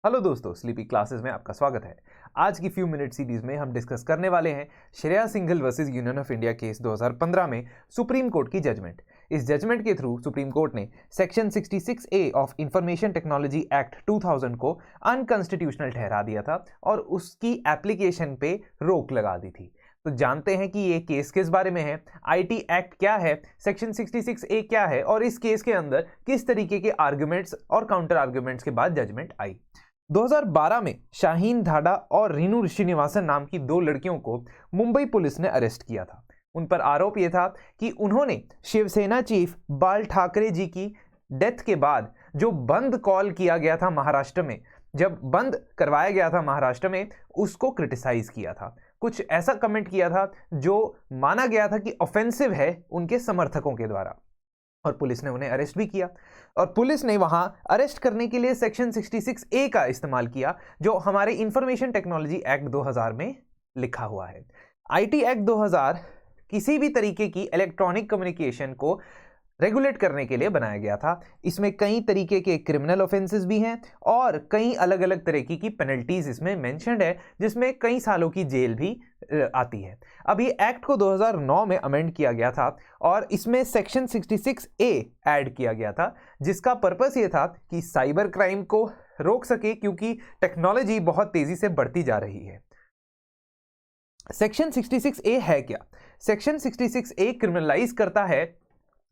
Hello दोस्तों, sleepy classes में आपका स्वागत है। आज की फ्यू मिनट सीरीज में हम डिस्कस करने वाले हैं Shreya Singhal versus union of India case 2015 में सुप्रीम कोर्ट की जजमेंट। इस जजमेंट के थ्रू सुप्रीम कोर्ट ने section 66A of information technology act 2000 को अनकॉन्स्टिट्यूशनल ठहरा दिया था और उसकी एप्लीकेशन पे रोक लगा दी थी। तो जानते हैं कि ये केस किस बारे में है, आईटी एक्ट क्या है, सेक्शन 66A क्या है और इस केस के अंदर किस तरीके के आर्गुमेंट्स और काउंटर आर्गुमेंट्स के बाद जजमेंट आई। 2012 में शाहीन धाडा और रीनू श्रीनिवासन नाम की दो लड़कियों को मुंबई पुलिस ने अरेस्ट किया था। उन पर आरोप यह था कि उन्होंने शिवसेना चीफ बाल ठाकरे जी की डेथ के बाद जो बंद कॉल किया गया था महाराष्ट्र में, जब बंद करवाया गया था महाराष्ट्र में, उसको क्रिटिसाइज किया था। कुछ ऐसा कमेंट किया था जो माना गया था कि ऑफेंसिव है उनके समर्थकों के द्वारा, और पुलिस ने उन्हें अरेस्ट भी किया। और पुलिस ने वहां अरेस्ट करने के लिए सेक्शन 66A का इस्तेमाल किया, जो हमारे इंफॉर्मेशन टेक्नोलॉजी एक्ट 2000 में लिखा हुआ है। आईटी एक्ट 2000 किसी भी तरीके की इलेक्ट्रॉनिक कम्युनिकेशन को रेगुलेट करने के लिए बनाया गया था। इसमें कई तरीके के क्रिमिनल ऑफेंसेस भी हैं और कई अलग अलग तरीके की पेनल्टीज इसमें मेंशन्ड है, जिसमें कई सालों की जेल भी आती है। अब ये एक्ट को 2009 में अमेंड किया गया था और इसमें सेक्शन 66A ऐड किया गया था, जिसका पर्पस ये था कि साइबर क्राइम को रोक सके, क्योंकि टेक्नोलॉजी बहुत तेजी से बढ़ती जा रही है। सेक्शन 66A है क्या? सेक्शन 66A क्रिमिनलाइज करता है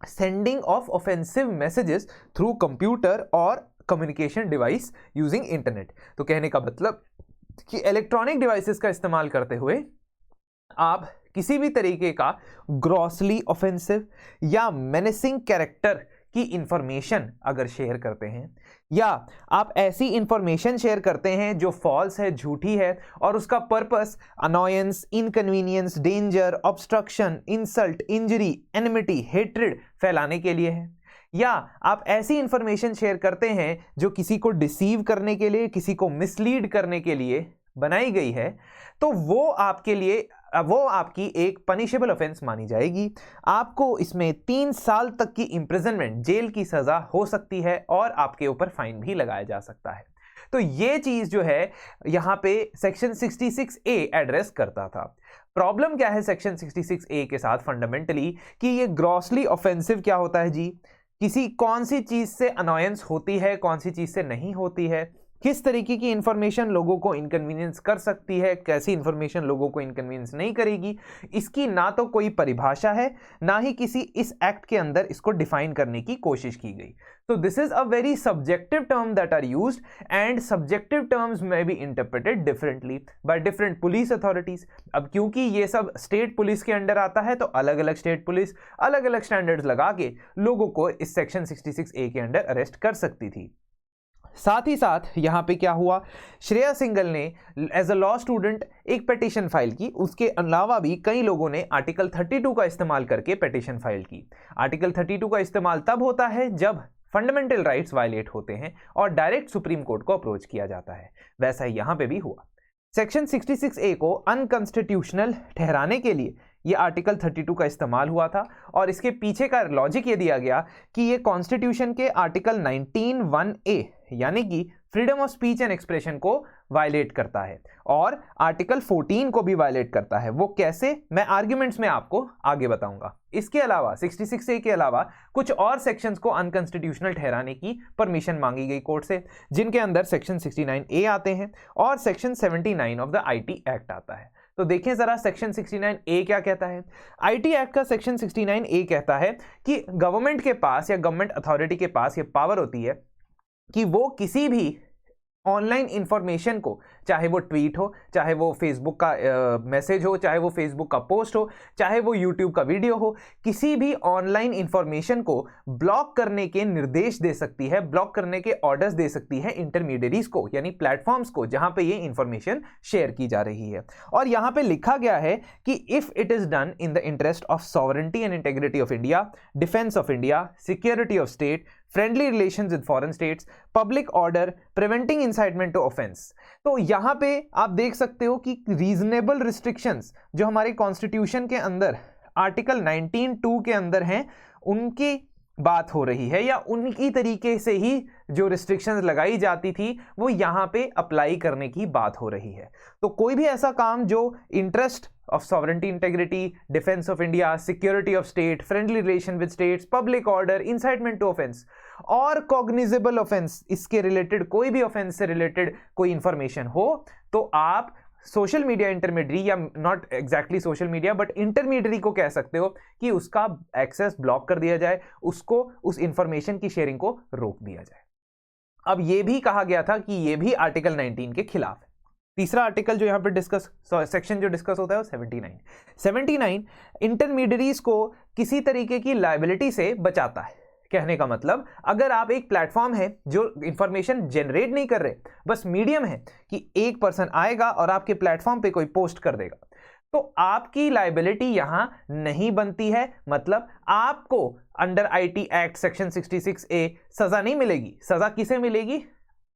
sending of offensive messages through computer और कम्युनिकेशन डिवाइस यूजिंग इंटरनेट। तो कहने का मतलब कि इलेक्ट्रॉनिक डिवाइसेस का इस्तेमाल करते हुए आप किसी भी तरीके का ग्रॉसली ऑफेंसिव या मेनेसिंग कैरेक्टर की इंफॉर्मेशन अगर शेयर करते हैं, या आप ऐसी इंफॉर्मेशन शेयर करते हैं जो फॉल्स है, झूठी है, और उसका purpose annoyance, inconvenience, danger, obstruction, insult, injury, enmity, hatred फैलाने के लिए है, या आप ऐसी इंफॉर्मेशन शेयर करते हैं जो किसी को डिसीव करने के लिए, किसी को मिसलीड करने के लिए बनाई गई है, तो वो आपकी एक पनिशेबल ऑफेंस मानी जाएगी। आपको इसमें 3 साल तक की इंप्रिजनमेंट, जेल की सजा हो सकती है और आपके ऊपर फाइन भी लगाया जा सकता है। तो ये चीज जो है यहां पे सेक्शन 66A एड्रेस करता था। प्रॉब्लम क्या है सेक्शन 66A के साथ फंडामेंटली, कि ये ग्रॉसली ऑफेंसिव क्या होता है जी? कौन सी चीज से अनॉयंस होती है, कौन सी चीज से नहीं होती है, किस तरीके की इंफॉर्मेशन लोगों को इनकन्वीनियंस कर सकती है, कैसी इंफॉर्मेशन लोगों को इनकन्वीनियंस नहीं करेगी, इसकी ना तो कोई परिभाषा है, ना ही किसी इस एक्ट के अंदर इसको डिफाइन करने की कोशिश की गई। तो this is a very subjective term that are used, and subjective terms may be interpreted differently by different police authorities. अब क्योंकि ये सब स्टेट पुलिस के अंडर आता है, तो अलग अलग स्टेट पुलिस अलग अलग स्टैंडर्ड्स लगा के लोगों को इस सेक्शन 66A के अंडर अरेस्ट कर सकती थी। साथ ही साथ यहां पे क्या हुआ, श्रेया सिंघल ने एज अ लॉ स्टूडेंट एक पिटीशन फाइल की। उसके अलावा भी कई लोगों ने आर्टिकल 32 का इस्तेमाल करके पिटीशन फाइल की। आर्टिकल 32 का इस्तेमाल तब होता है जब फंडामेंटल राइट्स वायलेट होते हैं और डायरेक्ट सुप्रीम कोर्ट को अप्रोच किया जाता है। वैसा ही यहां पे भी हुआ। सेक्शन 66A को अनकॉन्स्टिट्यूशनल ठहराने के लिए ये आर्टिकल 32 का इस्तेमाल हुआ था, और इसके पीछे का लॉजिक ये दिया गया कि ये कॉन्स्टिट्यूशन के आर्टिकल 19(1)(a यानी कि freedom of speech and expression को वायलेट करता है, और आर्टिकल 14 को भी वायलेट करता है। वो कैसे, मैं आर्ग्यूमेंट्स में आपको आगे बताऊंगा। इसके अलावा 66A के अलावा कुछ और सेक्शंस को अनकॉन्स्टिट्यूशनल ठहराने की परमिशन मांगी गई कोर्ट से, जिनके अंदर सेक्शन 69A आते हैं और section 79 of the IT act आता है। तो देखें जरा सेक्शन 69A क्या कहता है। आईटी एक्ट का सेक्शन 69A कहता है कि गवर्नमेंट के पास या गवर्नमेंट अथॉरिटी के पास ये पावर होती है कि वो किसी भी ऑनलाइन इंफॉर्मेशन को, चाहे वो ट्वीट हो, चाहे वो फेसबुक का मैसेज हो, चाहे वो फेसबुक का पोस्ट हो, चाहे वो यूट्यूब का वीडियो हो, किसी भी ऑनलाइन इंफॉर्मेशन को ब्लॉक करने के निर्देश दे सकती है, ब्लॉक करने के ऑर्डर्स दे सकती है इंटरमीडियरीज को, यानी प्लेटफॉर्म्स को जहां पे ये इंफॉर्मेशन शेयर की जा रही है। और यहां पे लिखा गया है कि if it is done in the interest of sovereignty and integrity of India, defence of India, security of state, friendly relations with foreign states, public order, preventing incitement to offence. तो यहां पे आप देख सकते हो कि रीजनेबल रिस्ट्रिक्शंस जो हमारे कॉन्स्टिट्यूशन के अंदर आर्टिकल 19(2) के अंदर हैं, उनकी बात हो रही है, या उनकी तरीके से ही जो रिस्ट्रिक्शंस लगाई जाती थी वो यहाँ पे अप्लाई करने की बात हो रही है। तो कोई भी ऐसा काम जो interest of sovereignty integrity, defence of India, security of state, friendly relation with states, public order, incitement to offence और कॉग्निजेबल ऑफेंस, इसके रिलेटेड कोई भी ऑफेंस से रिलेटेड कोई इंफॉर्मेशन हो, तो आप सोशल मीडिया इंटरमीडियरी, या not exactly social media but intermediary को कह सकते हो कि उसका एक्सेस ब्लॉक कर दिया जाए, उसको उस इंफॉर्मेशन की शेयरिंग को रोक दिया जाए। अब यह भी कहा गया था कि यह भी आर्टिकल 19 के खिलाफ है। तीसरा आर्टिकल जो यहां पे डिस्कस, सेक्शन जो डिस्कस होता है वो 79 इंटरमीडियरीज को किसी तरीके की लायबिलिटी से बचाता है। कहने का मतलब, अगर आप एक प्लेटफॉर्म है जो इंफॉर्मेशन जनरेट नहीं कर रहे, बस मीडियम है कि एक पर्सन आएगा और आपके प्लेटफॉर्म पे कोई पोस्ट कर देगा, तो आपकी लायबिलिटी यहां नहीं बनती है। मतलब आपको under IT act section 66A सजा नहीं मिलेगी। सजा किसे मिलेगी?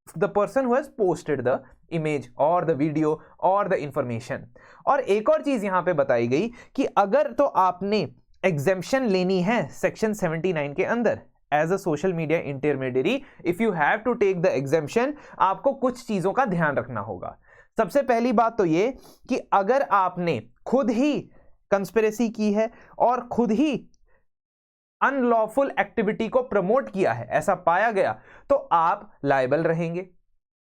The person who has posted the image और द वीडियो और द इंफॉर्मेशन। और एक और चीज यहां पे बताई गई कि अगर तो आपने एग्जेम्पशन लेनी है सेक्शन 79 के अंदर as a social media intermediary, if you have to take the exemption, आपको कुछ चीजों का ध्यान रखना होगा। सबसे पहली बात तो ये कि अगर आपने खुद ही कंस्पिरेसी की है और खुद ही अनलॉफुल एक्टिविटी को प्रमोट किया है, ऐसा पाया गया, तो आप लायबल रहेंगे।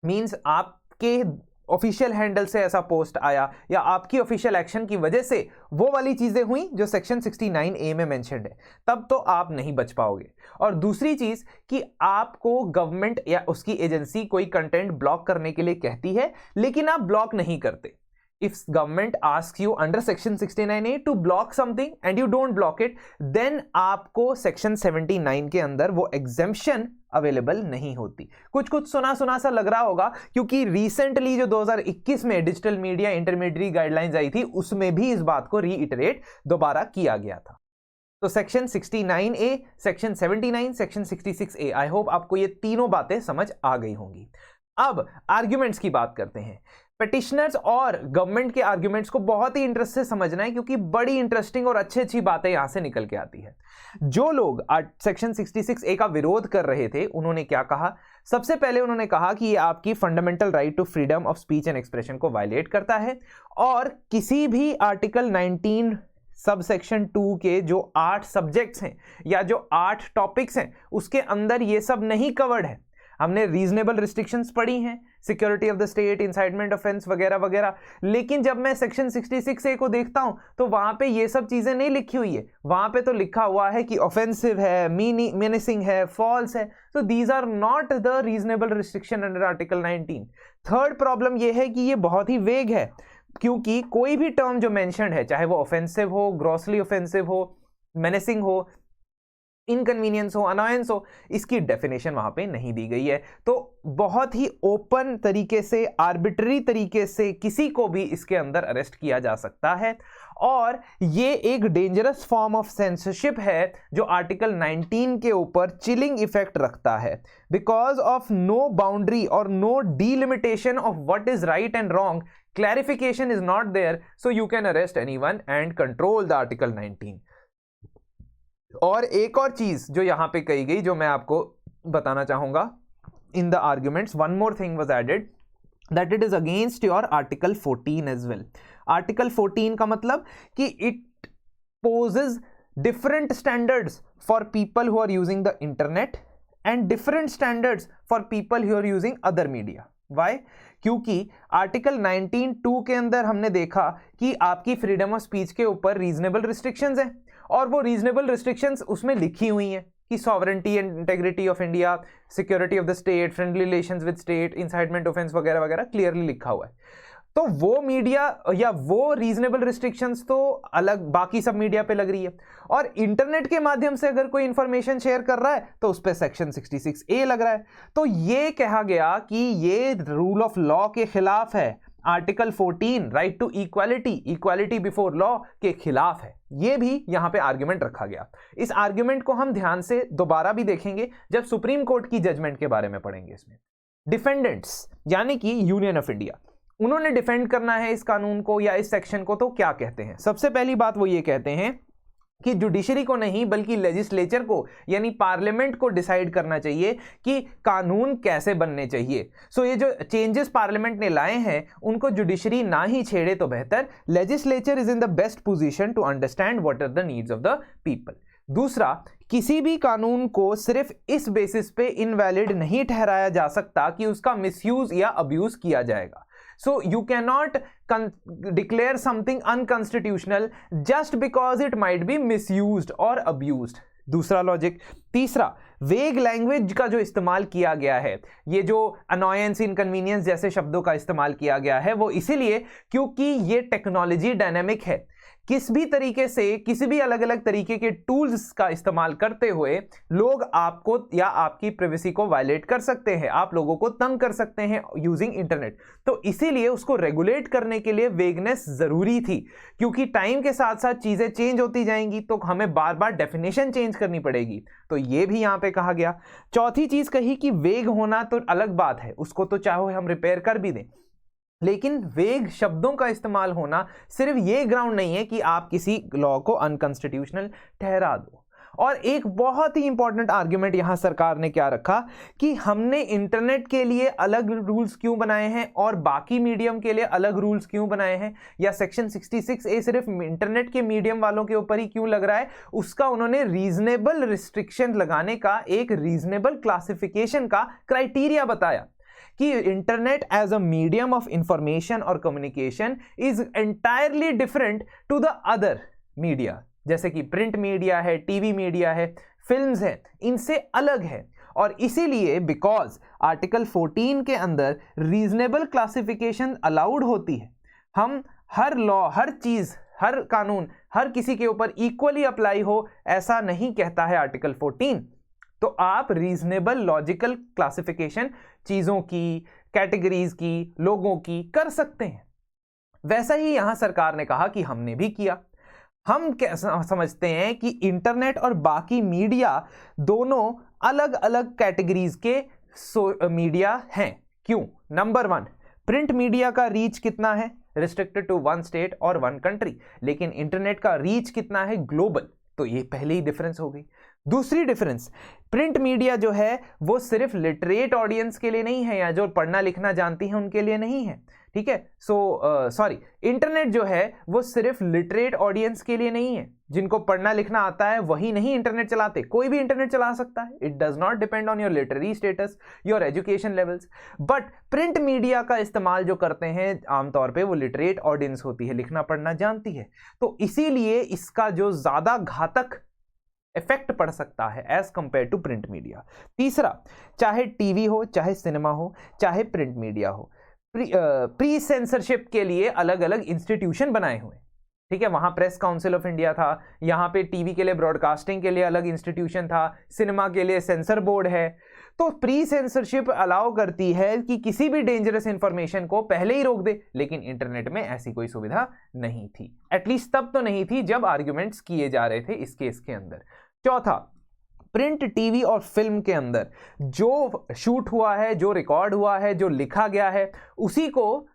मींस आपके ऑफिशियल हैंडल से ऐसा पोस्ट आया या आपकी ऑफिशियल एक्शन की वजह से वो वाली चीजें हुई जो सेक्शन 69A में मेंशन्ड है, तब तो आप नहीं बच पाओगे। और दूसरी चीज कि आपको गवर्नमेंट या उसकी एजेंसी कोई कंटेंट ब्लॉक करने के लिए कहती है, लेकिन आप ब्लॉक नहीं करते। If government asks you under section 69A to block something and you don't block it, then आपको section 79 के अंदर वो exemption अवेलेबल नहीं होती। कुछ सुना सा लग रहा होगा, क्योंकि रिसेंटली जो 2021 में डिजिटल मीडिया इंटरमीडियरी गाइडलाइंस आई थी, उसमें भी इस बात को रीइटरेट दोबारा किया गया था। तो section 69A, section 79, section 66A, I hope आपको ये तीनों बातें समझ आ गई होंगी। अब आर्ग्यूमेंट्स की बात करते हैं। पेटिशनर्स और गवर्नमेंट के आर्ग्यूमेंट्स को बहुत ही इंटरेस्ट से समझना है, क्योंकि बड़ी इंटरेस्टिंग और अच्छी बातें यहां से निकल के आती है। जो लोग सेक्शन 66A का विरोध कर रहे थे, उन्होंने क्या कहा? सबसे पहले उन्होंने कहा कि ये आपकी fundamental right to freedom of speech and expression को वायलेट करता है, और किसी भी आर्टिकल 19 सब सेक्शन 2 के जो 8 सब्जेक्ट्स हैं या जो 8 टॉपिक्स हैं, उसके अंदर ये सब नहीं कवर्ड है। हमने रीजनेबल रिस्ट्रिक्शंस पढ़ी हैं, security of the state, incitement offence वगैरह वगैरह, लेकिन जब मैं सेक्शन 66A को देखता हूं तो वहां पे ये सब चीजें नहीं लिखी हुई है। वहां पे तो लिखा हुआ है कि ऑफेंसिव है, मेनेसिंग है, फॉल्स है। तो these are not the reasonable restriction under article 19। Third problem ये है कि ये बहुत ही वेग है, क्योंकि कोई भी टर्म जो मेंशन्ड है, चाहे वो ऑफेंसिव हो, ग्रॉसली ऑफेंसिव हो, मेनेसिंग हो, इनकन्वीनियंस हो, अनॉयंस हो, इसकी डेफिनेशन वहां पे नहीं दी गई है। तो बहुत ही ओपन तरीके से, आर्बिट्ररी तरीके से किसी को भी इसके अंदर अरेस्ट किया जा सकता है, और ये एक डेंजरस फॉर्म ऑफ सेंसरशिप है जो आर्टिकल 19 के ऊपर चिलिंग इफेक्ट रखता है। बिकॉज ऑफ नो बाउंड्री और no delimitation of what is right and wrong, clarification is not there, so you can arrest anyone and control the article 19। और एक और चीज जो यहां पे कही गई, जो मैं आपको बताना चाहूंगा, in the arguments one more thing was added, that it is against your article 14 as well. Article 14 का मतलब कि it poses different standards for people who are using the internet and different standards for people who are using other media. Why? क्योंकि article 19(2) के अंदर हमने देखा कि आपकी फ्रीडम ऑफ स्पीच के ऊपर रीजनेबल रिस्ट्रिक्शंस हैं, और वो रीजनेबल रिस्ट्रिक्शंस उसमें लिखी हुई हैं कि sovereignty and integrity of India, security of the state, friendly relations with state, incitement offence वगैरह वगैरह क्लियरली लिखा हुआ है। तो वो मीडिया या वो रीजनेबल रिस्ट्रिक्शंस तो अलग बाकी सब मीडिया पे लग रही है, और इंटरनेट के माध्यम से अगर कोई इंफॉर्मेशन शेयर कर रहा है तो उस पर सेक्शन 66A लग रहा है। तो ये कहा गया कि ये रूल ऑफ लॉ के खिलाफ है। Article 14 right to equality, equality before law के खिलाफ है। ये भी यहां पे आर्ग्यूमेंट रखा गया। इस आर्ग्यूमेंट को हम ध्यान से दोबारा भी देखेंगे जब सुप्रीम कोर्ट की जजमेंट के बारे में पढ़ेंगे। इसमें डिफेंडेंट्स यानी कि यूनियन ऑफ इंडिया, उन्होंने डिफेंड करना है इस कानून को या इस सेक्शन को, तो क्या कहते हैं? सबसे पहली बात वो ये कहते हैं कि जुडिशरी को नहीं बल्कि लेजिस्लेचर को यानी पार्लियामेंट को डिसाइड करना चाहिए कि कानून कैसे बनने चाहिए। सो ये जो चेंजेस पार्लियामेंट ने लाए हैं उनको जुडिशरी ना ही छेड़े तो बेहतर। Legislature is in the best position to understand what are the needs of the people. दूसरा, किसी भी कानून को सिर्फ इस बेसिस पे इनवैलिड नहीं ठहराया जा सकता कि उसका मिसयूज या अब्यूज किया जाएगा। So you cannot declare something unconstitutional just because it might be misused or abused. दूसरा लॉजिक। तीसरा, वेग लैंग्वेज का जो इस्तेमाल किया गया है, ये जो अनॉयंस, इनकन्वीनियंस जैसे शब्दों का इस्तेमाल किया गया है वो इसीलिए क्योंकि ये टेक्नोलॉजी डायनेमिक है। किस भी तरीके से किसी भी अलग अलग तरीके के टूल्स का इस्तेमाल करते हुए लोग आपको या आपकी प्राइवेसी को वायलेट कर सकते हैं, आप लोगों को तंग कर सकते हैं यूजिंग इंटरनेट। तो इसीलिए उसको रेगुलेट करने के लिए वेगनेस जरूरी थी, क्योंकि टाइम के साथ साथ चीजें चेंज होती जाएंगी तो हमें बार बार डेफिनेशन चेंज करनी पड़ेगी। तो ये भी यहां पे कहा गया। चौथी चीज कही कि वेग होना तो अलग बात है, उसको तो चाहे हम रिपेयर कर भी दें, लेकिन वेग शब्दों का इस्तेमाल होना सिर्फ ये ग्राउंड नहीं है कि आप किसी लॉ को अनकॉन्स्टिट्यूशनल ठहरा दो। और एक बहुत ही इंपॉर्टेंट आर्ग्यूमेंट यहां सरकार ने क्या रखा कि हमने इंटरनेट के लिए अलग रूल्स क्यों बनाए हैं और बाकी मीडियम के लिए अलग रूल्स क्यों बनाए हैं, या सेक्शन 66A सिर्फ इंटरनेट के मीडियम वालों के ऊपर ही क्यों लग रहा है, उसका उन्होंने रीजनेबल रिस्ट्रिक्शन लगाने का, एक रीजनेबल क्लासिफिकेशन का क्राइटेरिया बताया कि internet as a medium of information और communication is entirely different to the other media, जैसे कि प्रिंट मीडिया है, टीवी मीडिया है, फिल्म्स है, इनसे अलग है। और इसीलिए बिकॉज आर्टिकल 14 के अंदर रीजनेबल क्लासिफिकेशन अलाउड होती है, हम हर लॉ, हर चीज, हर कानून हर किसी के ऊपर इक्वली अप्लाई हो ऐसा नहीं कहता है आर्टिकल 14। तो आप रीजनेबल लॉजिकल क्लासिफिकेशन चीजों की, कैटेगरीज की, लोगों की कर सकते हैं। वैसा ही यहां सरकार ने कहा कि हमने भी किया। हम समझते हैं कि इंटरनेट और बाकी मीडिया दोनों अलग अलग कैटेगरीज के मीडिया हैं। क्यों? नंबर 1, प्रिंट मीडिया का रीच कितना है, रिस्ट्रिक्टेड टू 1 स्टेट और 1 कंट्री, लेकिन इंटरनेट का रीच कितना है, ग्लोबल। तो ये पहले ही डिफरेंस हो गई। दूसरी डिफरेंस, प्रिंट मीडिया जो है वो सिर्फ लिटरेट ऑडियंस के लिए नहीं है या जो पढ़ना लिखना जानती है उनके लिए नहीं है, ठीक है। सॉरी, इंटरनेट जो है वो सिर्फ लिटरेट ऑडियंस के लिए नहीं है, जिनको पढ़ना लिखना आता है वही नहीं इंटरनेट चलाते, कोई भी इंटरनेट चला सकता है। It does not depend on your literary status, your education levels. But print media का इस्तेमाल जो करते हैं आमतौर पे वो लिटरेट ऑडियंस होती है, लिखना पढ़ना जानती है। तो इसीलिए इसका जो ज्यादा घातक इफेक्ट पड़ सकता है as compare to print media. तीसरा, चाहे टीवी हो, चाहे सिनेमा हो, चाहे प्रिंट मीडिया हो, प्री सेंसरशिप के लिए अलग अलग इंस्टीट्यूशन बनाए हुए, ठीक है। वहां प्रेस काउंसिल ऑफ इंडिया था, यहां पे टीवी के लिए, ब्रॉडकास्टिंग के लिए अलग इंस्टीट्यूशन था, सिनेमा के लिए सेंसर बोर्ड है। तो प्री सेंसरशिप अलाउ करती है कि किसी भी डेंजरस इंफॉर्मेशन को पहले ही रोक दे, लेकिन इंटरनेट में ऐसी कोई सुविधा नहीं थी, एटलीस्ट तब तो नहीं थी जब आर्ग्यूमेंट्स किए जा रहे थे इस केस के अंदर। चौथा, प्रिंट, टीवी और फिल्म के अंदर जो शूट हुआ है, जो रिकॉर्ड हुआ है, जो लिखा गया है, उसी को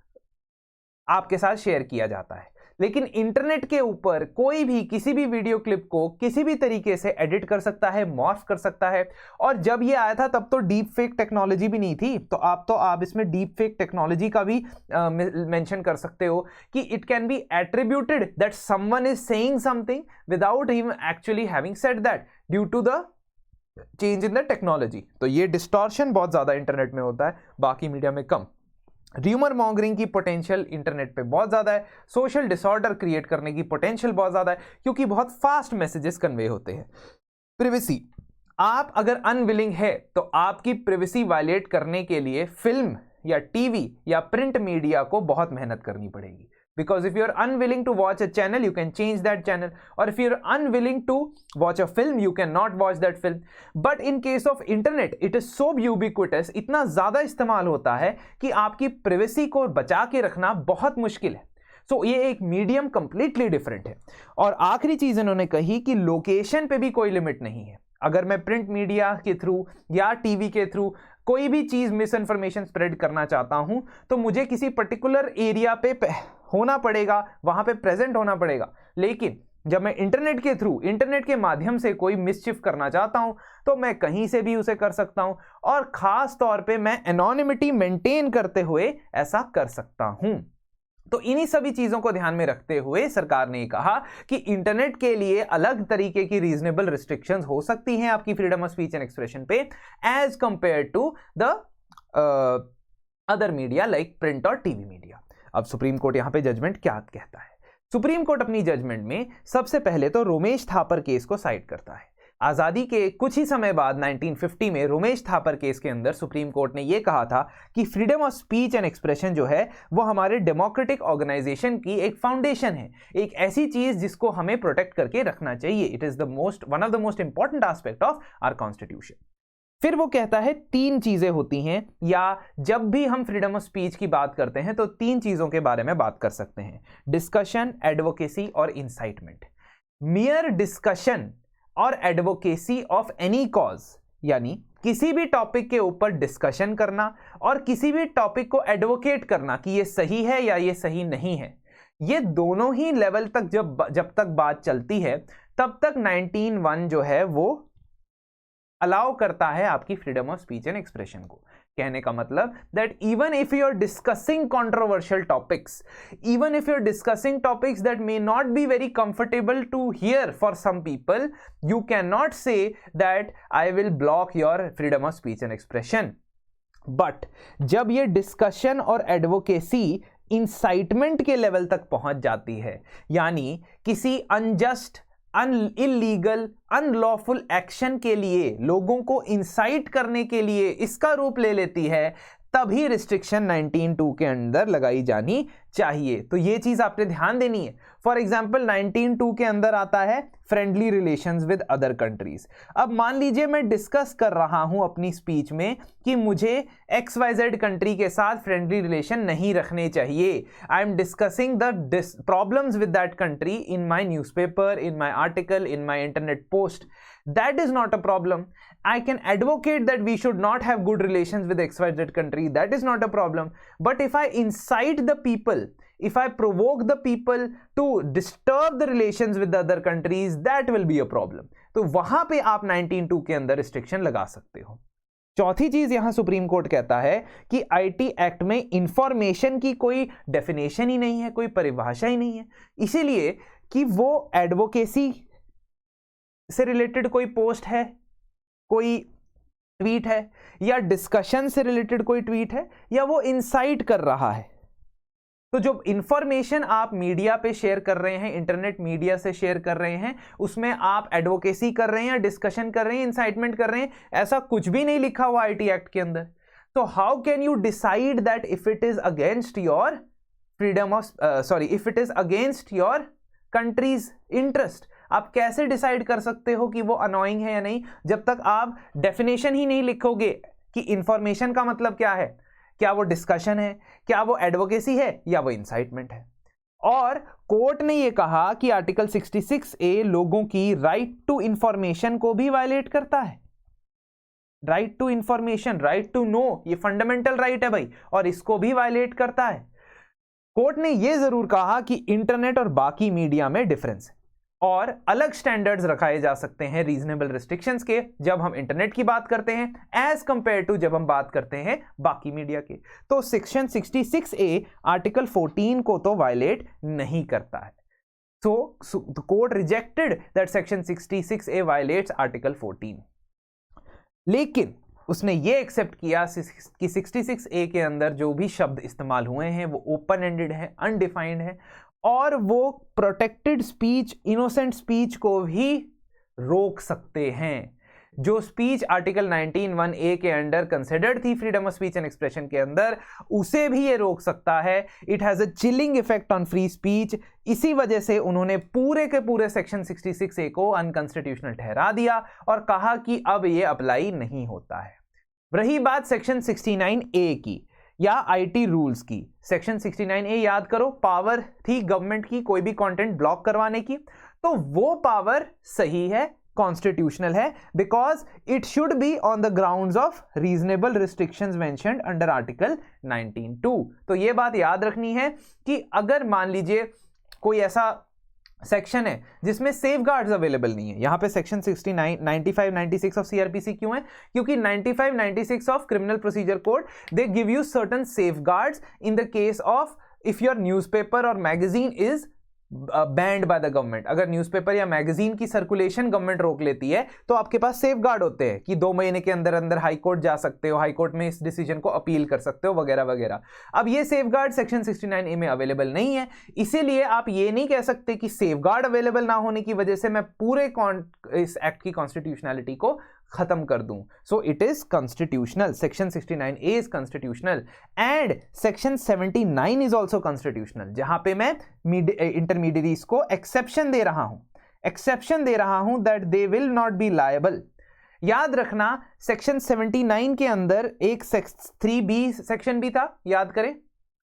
आपके साथ शेयर किया जाता है। लेकिन इंटरनेट के ऊपर कोई भी किसी भी वीडियो क्लिप को किसी भी तरीके से एडिट कर सकता है, मॉर्फ कर सकता है। और जब ये आया था तब तो डीप फेक टेक्नोलॉजी भी नहीं थी, तो आप इसमें डीप फेक टेक्नोलॉजी का भी मेंशन कर सकते हो कि it can be attributed that someone is saying something without him actually having said that due to the change in the technology. तो ये डिस्टॉर्शन बहुत ज्यादा इंटरनेट में होता है, बाकी मीडिया में कम। र्यूमर मॉन्गरिंग की पोटेंशियल इंटरनेट पे बहुत ज़्यादा है, सोशल डिसऑर्डर क्रिएट करने की पोटेंशियल बहुत ज़्यादा है, क्योंकि बहुत फास्ट मैसेजेस कन्वे होते हैं। प्रिवेसी, आप अगर अनविलिंग है तो आपकी प्रिवेसी वायलेट करने के लिए फिल्म या टीवी या प्रिंट मीडिया को बहुत मेहनत करनी पड़ेगी। Because if you're unwilling to watch a channel, you can change that channel. Or if you're unwilling to watch a film, you cannot watch that film. But in case of internet, it is so ubiquitous, इतना ज़्यादा इस्तेमाल होता है कि आपकी privacy को बचा के रखना बहुत मुश्किल है। So ये एक मीडियम कंप्लीटली डिफरेंट है। और आखिरी चीज़ इन्होंने कही कि लोकेशन पे भी कोई लिमिट नहीं है। अगर मैं प्रिंट मीडिया के थ्रू या टीवी के थ्रू कोई भी चीज़ मिस इन्फॉर्मेशन स्प्रेड करना चाहता हूं तो मुझे किसी पर्टिकुलर एरिया पे होना पड़ेगा, वहां पे प्रेजेंट होना पड़ेगा। लेकिन जब मैं इंटरनेट के थ्रू, इंटरनेट के माध्यम से कोई मिसचिफ करना चाहता हूं तो मैं कहीं से भी उसे कर सकता हूं, और खास तौर पे मैं एनोनिमिटी मेंटेन करते हुए ऐसा कर सकता हूं। तो इन्हीं सभी चीजों को ध्यान में रखते हुए सरकार ने कहा कि इंटरनेट के लिए अलग तरीके की रीजनेबल रिस्ट्रिक्शंस हो सकती हैं आपकी freedom of speech and expression पे, as compare to the other media like print और टीवी मीडिया। अब सुप्रीम कोर्ट यहां पे जजमेंट क्या कहता है? सुप्रीम कोर्ट अपनी जजमेंट में सबसे पहले तो रोमेश थापर केस को साइड करता है। आजादी के कुछ ही समय बाद 1950 में रोमेश थापर केस के अंदर सुप्रीम कोर्ट ने यह कहा था कि freedom of speech and expression जो है वो हमारे डेमोक्रेटिक ऑर्गेनाइजेशन की एक फाउंडेशन है, एक ऐसी चीज जिसको हमें प्रोटेक्ट करके रखना चाहिए। It is one of the most important aspect of our constitution. फिर वो कहता है 3 चीजें होती हैं, या जब भी हम फ्रीडम ऑफ स्पीच की बात करते हैं तो 3 चीजों के बारे में बात कर सकते हैं: डिस्कशन, एडवोकेसी और इंसाइटमेंट। मियर डिस्कशन और एडवोकेसी ऑफ एनी कॉज, यानी किसी भी टॉपिक के ऊपर डिस्कशन करना और किसी भी टॉपिक को एडवोकेट करना कि ये सही है या ये सही नहीं है, ये दोनों ही लेवल तक जब तक बात चलती है तब तक 19(1) जो है वो अलाउ करता है आपकी freedom of speech and expression को। कहने का मतलब that even if you are discussing controversial topics, even if you are discussing topics that may not be very comfortable to hear for some people, you can not say that I will block your freedom of speech and expression. But जब ये discussion और advocacy incitement के level तक पहुंच जाती है, यानी किसी अनजस्ट, इलीगल, अनलॉफुल एक्शन के लिए, लोगों को इंसाइट करने के लिए इसका रूप ले लेती है, तभी रिस्ट्रिक्शन 19(2) के अंदर लगाई जानी चाहिए। तो ये चीज आपने ध्यान देनी है। फॉर एग्जाम्पल 19(2) के अंदर आता है friendly relations with other countries. अब मान लीजिए मैं डिस्कस कर रहा हूं अपनी स्पीच में कि मुझे XYZ कंट्री के साथ फ्रेंडली रिलेशन नहीं रखने चाहिए। I am discussing the problems with that country in my newspaper, in my article, in my internet post. That is not a problem. I can advocate that we should not have good relations with XYZ country. That is not a problem. But if I incite the people, if I provoke the people to disturb the relations with the other countries, that will be a problem. तो वहां पे आप 19(2) के अंदर restriction लगा सकते हो। चौथी चीज यहां सुप्रीम कोर्ट कहता है कि आईटी एक्ट में इंफॉर्मेशन की कोई डेफिनेशन ही नहीं है, कोई परिभाषा ही नहीं है, इसीलिए कि वो एडवोकेसी से रिलेटेड कोई पोस्ट है, कोई ट्वीट है, या डिस्कशन से रिलेटेड कोई ट्वीट है, या वो इंसाइट कर रहा है। तो जो इंफॉर्मेशन आप मीडिया पे शेयर कर रहे हैं, इंटरनेट मीडिया से शेयर कर रहे हैं, उसमें आप एडवोकेसी कर रहे हैं या डिस्कशन कर रहे हैं, इंसाइटमेंट कर रहे हैं, ऐसा कुछ भी नहीं लिखा हुआ आईटी एक्ट के अंदर। तो how can you decide that if it is against your freedom of if it is against your country's interest? आप कैसे डिसाइड कर सकते हो कि वो अनोइंग है या नहीं, जब तक आप डेफिनेशन ही नहीं लिखोगे कि इंफॉर्मेशन का मतलब क्या है, क्या वो डिस्कशन है, क्या वो एडवोकेसी है, या वो इंसाइटमेंट है। और कोर्ट ने ये कहा कि आर्टिकल 66A लोगों की राइट टू इंफॉर्मेशन को भी वायलेट करता है। Right to information, right to know, ये फंडामेंटल राइट है भाई, और इसको भी वायलेट करता है। कोर्ट ने यह जरूर कहा कि इंटरनेट और बाकी मीडिया में डिफरेंस है और अलग स्टैंडर्ड्स रखाए जा सकते हैं रीजनेबल रिस्ट्रिक्शंस के जब हम इंटरनेट की बात करते हैं एज कंपेयर टू जब हम बात करते हैं बाकी मीडिया के। तो सेक्शन 66A आर्टिकल 14 को तो वायलेट नहीं करता है। So the court rejected that section 66A violates article 14. लेकिन उसने ये एक्सेप्ट किया कि 66A के अंदर जो भी शब्द इस्तेमाल हुए हैं वो ओपन एंडेड है, अनडिफाइंड है, और वो प्रोटेक्टेड स्पीच, इनोसेंट स्पीच को भी रोक सकते हैं। जो स्पीच आर्टिकल 19(1)A के अंडर कंसिडर्ड थी freedom of speech and expression के अंदर, उसे भी ये रोक सकता है। It has a chilling effect on free speech. इसी वजह से उन्होंने पूरे के पूरे सेक्शन 66A को अनकॉन्स्टिट्यूशनल ठहरा दिया और कहा कि अब ये अप्लाई नहीं होता है। रही बात सेक्शन 69A की या आईटी रूल्स की, सेक्शन 69A याद करो, पावर थी गवर्नमेंट की कोई भी कंटेंट ब्लॉक करवाने की, तो वो पावर सही है, कॉन्स्टिट्यूशनल है, because it should be on the grounds of reasonable restrictions mentioned under article 19(2). तो ये बात याद रखनी है कि अगर मान लीजिए कोई ऐसा सेक्शन है जिसमें सेफ गार्ड्स अवेलेबल नहीं है। यहां पे सेक्शन 69, 95, 96 ऑफ सीआरपीसी क्यों है? क्योंकि 95, 96 of criminal procedure code they give you certain safeguards in the case of if your newspaper और magazine is banned by the government. अगर न्यूज़पेपर या मैगजीन की सर्कुलेशन गवर्नमेंट रोक लेती है तो आपके पास सेफ गार्ड होते हैं कि 2 महीने के अंदर अंदर हाई कोर्ट जा सकते हो, हाई कोर्ट में इस डिसीजन को अपील कर सकते हो वगैरह वगैरह। अब ये सेफ गार्ड सेक्शन 69A में अवेलेबल नहीं है, इसीलिए आप ये नहीं कह सकते कि सेफ गार्ड अवेलेबल ना होने की वजह से मैं पूरे इस एक्ट की कॉन्स्टिट्यूशनैलिटी को खत्म कर दूं। So it is constitutional, section 69A is constitutional and section 79 is also constitutional, जहां पे मैं इंटरमीडियरीज को एक्सेप्शन दे रहा हूं that they will not be liable. याद रखना सेक्शन 79 के अंदर एक 3B सेक्शन भी था, याद करें,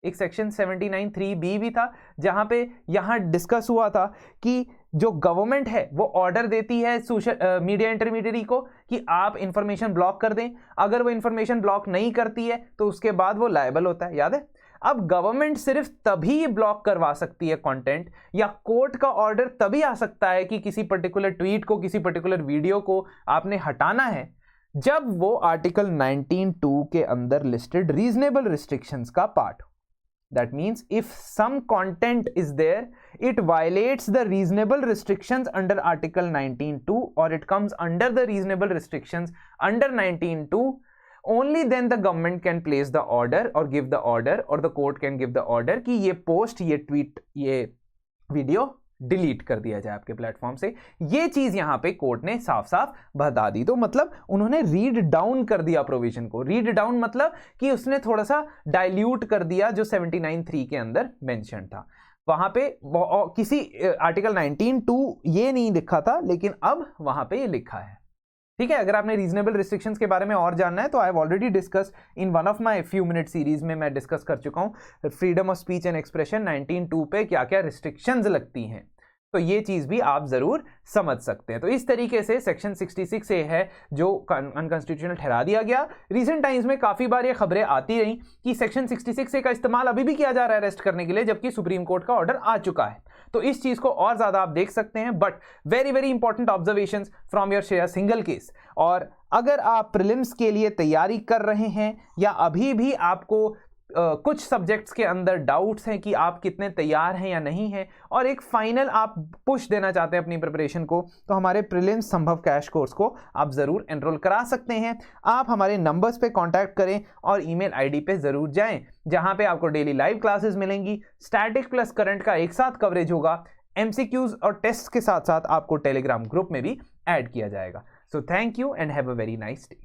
एक सेक्शन 79 3B भी था, जहां पे यहां डिस्कस हुआ था कि जो गवर्नमेंट है वो ऑर्डर देती है सोशल मीडिया इंटरमीडियरी को कि आप इंफॉर्मेशन ब्लॉक कर दें। अगर वो इंफॉर्मेशन ब्लॉक नहीं करती है तो उसके बाद वो लायबल होता है, याद है। अब गवर्नमेंट सिर्फ तभी ब्लॉक करवा सकती है कंटेंट, या कोर्ट का ऑर्डर तभी आ सकता है कि किसी पर्टिकुलर ट्वीट को, किसी पर्टिकुलर वीडियो को आपने हटाना है, जब वो आर्टिकल 19(2) के अंदर लिस्टेड रीजनेबल रिस्ट्रिक्शंस का part. That means if some content is there, it violates the reasonable restrictions under Article 19(2) or it comes under the reasonable restrictions under 19(2), only then the government can place the order or give the order, or the court can give the order कि ये post, ये tweet, ये video delete कर दिया जाए आपके platform से। ये चीज यहां पे कोर्ट ने साफ साफ बता दी। तो मतलब उन्होंने रीड डाउन कर दिया प्रोविजन को। रीड डाउन मतलब कि उसने थोड़ा सा डाइल्यूट कर दिया जो 79(3) के अंदर मेंशन था। वहां पे किसी आर्टिकल 19(2) ये नहीं लिखा था, लेकिन अब वहां पे ये लिखा है। ठीक है, अगर आपने रीजनेबल रिस्ट्रिक्शंस के बारे में और जानना है तो I have already discuss in one of my few minute series में मैं डिस्कस कर चुका हूं freedom of speech and expression 19(2) पे क्या क्या रिस्ट्रिक्शंस लगती हैं। तो ये चीज भी आप जरूर समझ सकते हैं। तो इस तरीके से सेक्शन 66A है जो अनकॉन्स्टिट्यूशनल ठहरा दिया गया। रीसेंट टाइम्स में काफी बार ये खबरें आती रही कि सेक्शन 66A का इस्तेमाल अभी भी किया जा रहा है अरेस्ट करने के लिए, जबकि सुप्रीम कोर्ट का ऑर्डर आ चुका है। तो इस चीज को और ज्यादा आप देख सकते हैं। But very very important observations from your share single case. और अगर आप प्रीलिम्स के लिए तैयारी कर रहे हैं या अभी भी आपको कुछ सब्जेक्ट्स के अंदर डाउट्स हैं कि आप कितने तैयार हैं या नहीं हैं, और एक फाइनल आप पुश देना चाहते हैं अपनी प्रिपरेशन को, तो हमारे प्रीलिम्स संभव कैश कोर्स को आप ज़रूर एनरोल करा सकते हैं। आप हमारे नंबर्स पे कांटेक्ट करें और ईमेल आईडी पे ज़रूर जाएं, जहां पे आपको डेली लाइव क्लासेस मिलेंगी, स्टैटिक प्लस करंट का एक साथ कवरेज होगा, MCQs और टेस्ट के साथ साथ आपको टेलीग्राम ग्रुप में भी ऐड किया जाएगा। So thank you and have a very nice day.